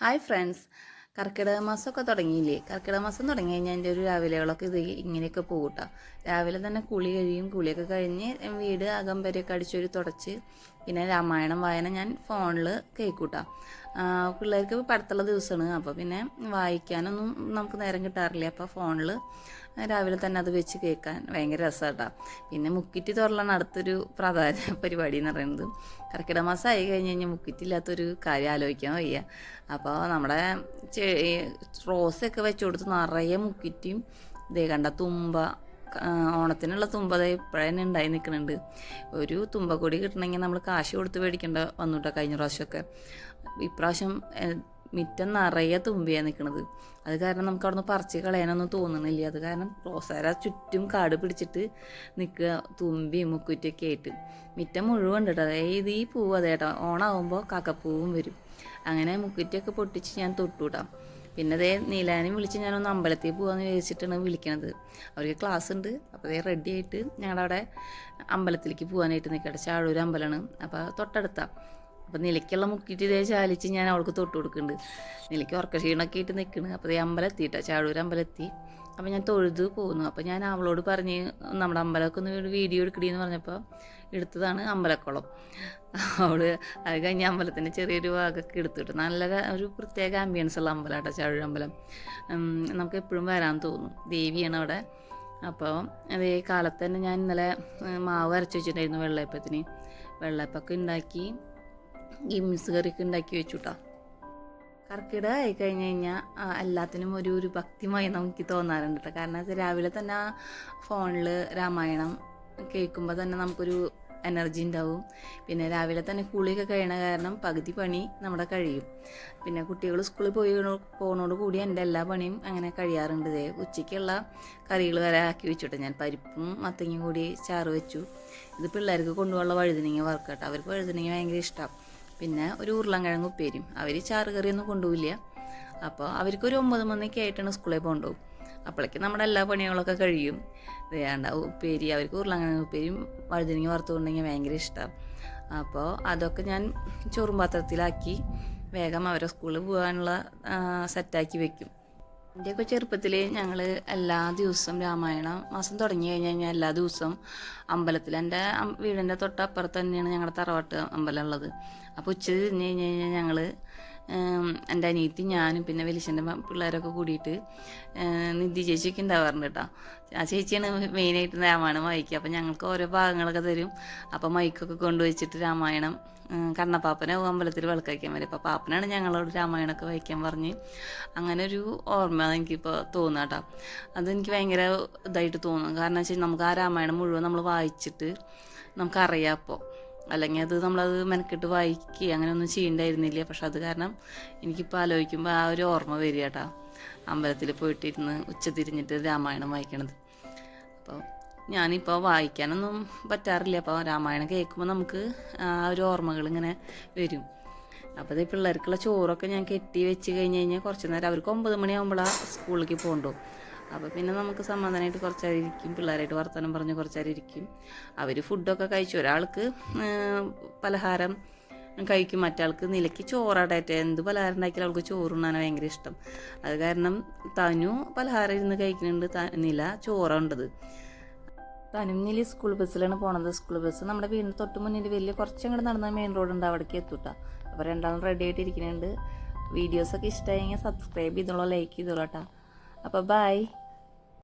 Hi friends, കർക്കിടക മാസമൊക്കെ തുടങ്ങിയില്ലേ? കർക്കിടക മാസം തുടങ്ങി കഴിഞ്ഞാൽ എൻ്റെ ഒരു രാവിലെകളൊക്കെ ഇങ്ങനെയൊക്കെ പോകും കേട്ടോ. രാവിലെ തന്നെ കുളി കഴിയും. കുളിയൊക്കെ കഴിഞ്ഞ് വീട് അകംവരെയൊക്കെ അടിച്ചൊരു തുടച്ച് പിന്നെ രാമായണം വായന ഞാൻ ഫോണിൽ കേൾക്കൂട്ടാ. പിള്ളേർക്ക് പഠിത്തമുള്ള ദിവസമാണ്, അപ്പോൾ പിന്നെ വായിക്കാനൊന്നും നമുക്ക് നേരം കിട്ടാറില്ല. അപ്പോൾ ഫോണിൽ രാവിലെ തന്നെ അത് വെച്ച് കേൾക്കാൻ ഭയങ്കര രസമാട്ടോ. പിന്നെ മുക്കിറ്റി തുറലാണ് അടുത്തൊരു പ്രധാന പരിപാടി എന്ന് പറയുന്നത്. കർക്കിടക മാസം ആയി കഴിഞ്ഞ് കഴിഞ്ഞാൽ മുക്കിറ്റില്ലാത്തൊരു കാര്യം ആലോചിക്കാൻ വയ്യ. അപ്പോൾ നമ്മുടെ റോസൊക്കെ വെച്ച് കൊടുത്ത് നിറയെ മുക്കിറ്റിയും ഇതേ കണ്ട തുമ്പ, ഓണത്തിനുള്ള തുമ്പ ഇപ്പോഴന്നെ ഉണ്ടായി നിൽക്കുന്നുണ്ട്. ഒരു തുമ്പക്കൊടി കിട്ടണമെങ്കിൽ നമ്മൾ കാശ് കൊടുത്ത് മേടിക്കേണ്ട വന്നുട്ടോ കഴിഞ്ഞ പ്രാവശ്യമൊക്കെ. ഇപ്രാവശ്യം മിറ്റം നിറയെ തുമ്പിയാണ് നിൽക്കുന്നത്. അത് കാരണം നമുക്ക് അവിടെ നിന്ന് പറിച്ച് കളയാനൊന്നും തോന്നുന്നില്ല. അത് കാരണം റോസാര ചുറ്റും കാട് പിടിച്ചിട്ട് നിൽക്കുക, തുമ്പിയും മുക്കുറ്റിയൊക്കെ ആയിട്ട്. മിറ്റം മുഴുവൻ ഉണ്ട് കേട്ടോ. അതായത് ഈ പൂവ് അതേട്ടോ ഓണാകുമ്പോൾ കാക്കപ്പൂവും വരും. അങ്ങനെ മുക്കുറ്റിയൊക്കെ പൊട്ടിച്ച് ഞാൻ തൊട്ടുവിടാം. പിന്നെ അതേ നീലാനും വിളിച്ച് ഞാനൊന്ന് അമ്പലത്തിൽ പോകാമെന്ന് വിചാരിച്ചിട്ടാണ് വിളിക്കണത്. അവർക്ക് ക്ലാസ് ഉണ്ട്. അപ്പോൾ അതേ റെഡി ആയിട്ട് ഞങ്ങളുടെ അവിടെ അമ്പലത്തിലേക്ക് പോകാനായിട്ട് നിൽക്കട്ടെ. ചാഴൂർ അമ്പലമാണ്, അപ്പോൾ തൊട്ടടുത്താണ്. അപ്പോൾ നിലയ്ക്കുള്ള മുക്കിയിട്ട് ഇതേ ചാലിച്ച് ഞാൻ അവൾക്ക് തൊട്ട് കൊടുക്കുന്നുണ്ട്. നിലയ്ക്ക് ഉറക്ക ക്ഷീണമൊക്കെ ആയിട്ട് നിൽക്കുന്നത്. അപ്പോൾ ഈ അമ്പലം എത്തിയിട്ടോ, ചാഴൂർ അമ്പലത്തി. അപ്പോൾ ഞാൻ തൊഴുത് പോകുന്നു. അപ്പോൾ ഞാൻ അവളോട് പറഞ്ഞ് നമ്മുടെ അമ്പലമൊക്കെ ഒന്ന് വീഡിയോ എടുക്കണമെന്ന് പറഞ്ഞപ്പോൾ എടുത്തതാണ് അമ്പലക്കുളം. അവൾ അത് കഴിഞ്ഞ് അമ്പലത്തിൻ്റെ ചെറിയൊരു ഭാഗമൊക്കെ എടുത്തിട്ട് നല്ല ഒരു പ്രത്യേക ആംബിയൻസ് ഉള്ള അമ്പലമാട്ടോ ചാഴൂർ അമ്പലം. നമുക്ക് എപ്പോഴും വരാൻ തോന്നും. ദേവിയാണ് അവിടെ. അപ്പോൾ അതേ കാലത്ത് തന്നെ ഞാൻ ഇന്നലെ മാവ് അരച്ച് വെച്ചിട്ടുണ്ടായിരുന്നു വെള്ളയപ്പത്തിന്. വെള്ളയപ്പമൊക്കെ ഉണ്ടാക്കി ഗിംസ് കറിയൊക്കെ ഉണ്ടാക്കി വെച്ചു കേട്ടോ. കർക്കിടക ആയി കഴിഞ്ഞ് കഴിഞ്ഞാൽ എല്ലാത്തിനും ഒരു ഭക്തിമായി നമുക്ക് തോന്നാറുണ്ട് കേട്ടോ. കാരണം അത് രാവിലെ തന്നെ ഫോണിൽ രാമായണം കേൾക്കുമ്പോൾ തന്നെ നമുക്കൊരു എനർജി ഉണ്ടാവും. പിന്നെ രാവിലെ തന്നെ കുളിയൊക്കെ കഴിയണ കാരണം പകുതി പണി നമ്മുടെ കഴിയും. പിന്നെ കുട്ടികൾ സ്കൂളിൽ പോകുന്നതോട് കൂടി എൻ്റെ എല്ലാ പണിയും അങ്ങനെ കഴിയാറുണ്ട്. ഉച്ചയ്ക്കുള്ള കറികൾ വരെ ആക്കി വെച്ചിട്ട് ഞാൻ പരിപ്പും മത്തങ്ങയും കൂടി ചാറ് വെച്ചു. ഇത് പിള്ളേർക്ക് കൊണ്ടുപോകാനുള്ള വഴുതനങ്ങ വറുക്കട്ടെ. അവർക്ക് വഴുതനങ്ങ ഭയങ്കര ഇഷ്ടമാണ്. പിന്നെ ഒരു ഉരുളൻകിഴങ്ങ് ഉപ്പേരും. അവർ ചാറ് കറിയൊന്നും കൊണ്ടുപോവില്ല. അപ്പോൾ അവർക്കൊരു 9 മണിക്ക് ആയിട്ടാണ് സ്കൂളിൽ കൊണ്ടുപോകും. അപ്പോഴേക്ക് നമ്മുടെ എല്ലാ പണികളൊക്കെ കഴിയും. വേണ്ട ഉപ്പേരി, അവർക്ക് ഉരുളൻകിഴങ്ങ് ഉപ്പേരിയും വഴുതനങ്ങ വറുത്തുകൊണ്ടെങ്കിൽ ഭയങ്കര ഇഷ്ടമാണ്. അപ്പോൾ അതൊക്കെ ഞാൻ ചോറും പാത്രത്തിലാക്കി വേഗം അവരെ സ്കൂളിൽ പോകാനുള്ള സെറ്റാക്കി വെക്കും. എൻ്റെയൊക്കെ ചെറുപ്പത്തിൽ ഞങ്ങൾ എല്ലാ ദിവസവും രാമായണം മാസം തുടങ്ങി കഴിഞ്ഞാൽ എല്ലാ ദിവസവും അമ്പലത്തിൽ, എൻ്റെ വീടിൻ്റെ തൊട്ടപ്പുറത്ത് തന്നെയാണ് ഞങ്ങളുടെ തറവാട്ട് അമ്പലം ഉള്ളത്. അപ്പോൾ ഉച്ച തിരിഞ്ഞ് കഴിഞ്ഞ് കഴിഞ്ഞാൽ ഞങ്ങൾ എൻ്റെ അനിയത്തി ഞാനും പിന്നെ വലിയച്ഛൻ്റെ പിള്ളേരൊക്കെ കൂടിയിട്ട് നിധി ചേച്ചിയൊക്കെ ഉണ്ടാവാറുണ്ട് കേട്ടോ. ആ ചേച്ചിയാണ് മെയിനായിട്ട് രാമായണം വായിക്കുക. അപ്പോൾ ഞങ്ങൾക്ക് ഓരോ ഭാഗങ്ങളൊക്കെ തരും. അപ്പോൾ മൈക്കൊക്കെ കൊണ്ടുവച്ചിട്ട് രാമായണം കണ്ണപ്പാപ്പനെ അമ്പലത്തിൽ വിളക്കഴിക്കാൻ വരും. അപ്പോൾ പാപ്പനാണ് ഞങ്ങളോട് രാമായണമൊക്കെ വായിക്കാൻ പറഞ്ഞ്. അങ്ങനെ ഒരു ഓർമ്മ എനിക്കിപ്പോൾ തോന്നുക കേട്ടോ. അതെനിക്ക് ഭയങ്കര ഇതായിട്ട് തോന്നും. കാരണം വെച്ചാൽ നമുക്ക് ആ രാമായണം മുഴുവൻ നമ്മൾ വായിച്ചിട്ട് നമുക്കറിയാം. അപ്പോൾ അല്ലെങ്കിൽ അത് നമ്മളത് മെനക്കെട്ട് വായിക്കുക അങ്ങനെയൊന്നും ചെയ്യണ്ടായിരുന്നില്ല. പക്ഷെ അത് കാരണം എനിക്കിപ്പോൾ ആലോചിക്കുമ്പോൾ ആ ഒരു ഓർമ്മ വരിക കേട്ടോ. അമ്പലത്തിൽ പോയിട്ടിരുന്ന് ഉച്ച തിരിഞ്ഞിട്ട് രാമായണം വായിക്കണത്. അപ്പോൾ ഞാനിപ്പോൾ വായിക്കാനൊന്നും പറ്റാറില്ല. അപ്പോൾ രാമായണം കേൾക്കുമ്പോൾ നമുക്ക് ആ ഒരു ഓർമ്മകൾ ഇങ്ങനെ വരും. അപ്പോൾ ഈ പിള്ളേർക്കുള്ള ചോറൊക്കെ ഞാൻ കെട്ടി വെച്ച് കഴിഞ്ഞ് കഴിഞ്ഞാൽ കുറച്ച് നേരം അവർക്ക് 9 മണിയാകുമ്പോഴാണ് സ്കൂളിലേക്ക് പോകണ്ടോ. അപ്പോൾ പിന്നെ നമുക്ക് സമാധാനമായിട്ട് കുറച്ച് നേരം ഇരിക്കും. പിള്ളേരായിട്ട് വർത്തമാനം പറഞ്ഞ് കുറച്ച് നേരം ഇരിക്കും. അവർ ഫുഡൊക്കെ കഴിച്ചു. ഒരാൾക്ക് പലഹാരം കഴിക്കും, മറ്റാൾക്ക് നിലയ്ക്ക് ചോറാടേറ്റെ. എന്ത് പലഹാരം ഉണ്ടാക്കിയാലും അവൾക്ക് ചോറുണ്ണാൻ ഭയങ്കര ഇഷ്ടം. അത് കാരണം തനു പലഹാരം ഇരുന്ന് കഴിക്കുന്നുണ്ട്, നില ചോറുണ്ടത്. തനും നില സ്കൂൾ ബസ്സിലാണ് പോണത്. സ്കൂൾ ബസ് നമ്മുടെ വീടിന് തൊട്ട് മുന്നിൽ വലിയ കുറച്ചങ്ങോട്ട് നടന്ന മെയിൻ റോഡുണ്ട്, അവിടേക്ക് എത്തൂട്ടാ. അപ്പോൾ രണ്ടാളും റെഡി ആയിട്ട് ഇരിക്കുന്നുണ്ട്. വീഡിയോസൊക്കെ ഇഷ്ടമായെങ്കിൽ സബ്സ്ക്രൈബ് ചെയ്തോളൂ, ലൈക്ക് ചെയ്തോളൂ കേട്ടോ. അപ്പോൾ ബൈ.